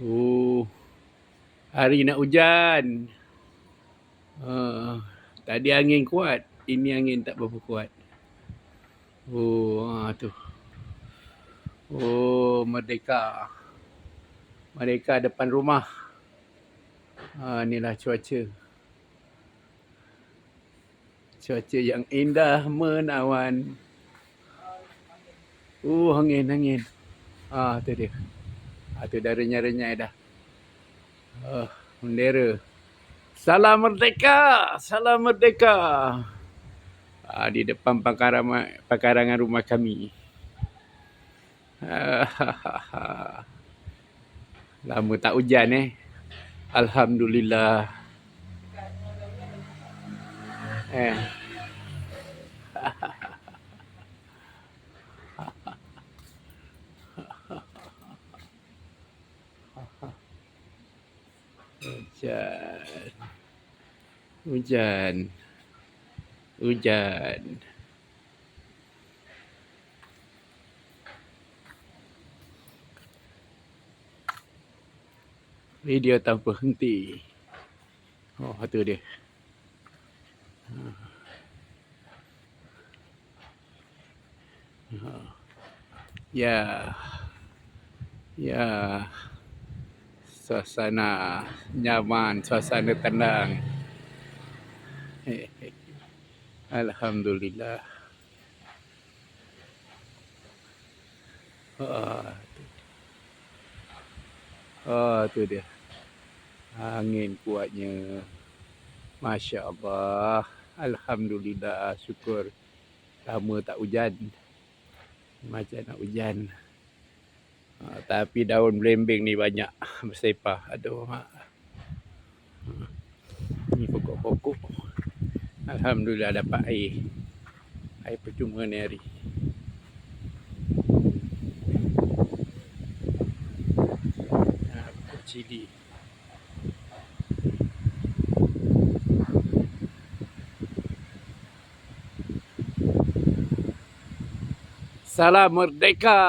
Oh, hari nak hujan. Tadi angin kuat. Ini angin tak berapa kuat. Tu. Oh, Merdeka. Merdeka depan rumah. Inilah cuaca. Cuaca yang indah menawan. Angin. Tu dia. Tu dah renyai-renyai dah. Bendera. Salam Merdeka! Salam Merdeka! Di depan pekarangan rumah kami. Lama tak hujan Alhamdulillah. Hujan. Video tanpa henti. Tu dia. Ya. Suasana nyaman, suasana tenang. Alhamdulillah. Tu dia. Angin kuatnya. Masya Allah. Alhamdulillah. Syukur. Lama tak hujan. Macam nak hujan. Tapi daun belembing ni banyak bersepah. Aduh, mak. Ni pokok-pokok. Alhamdulillah dapat air. Air percuma ni hari. Cili. Salam Merdeka!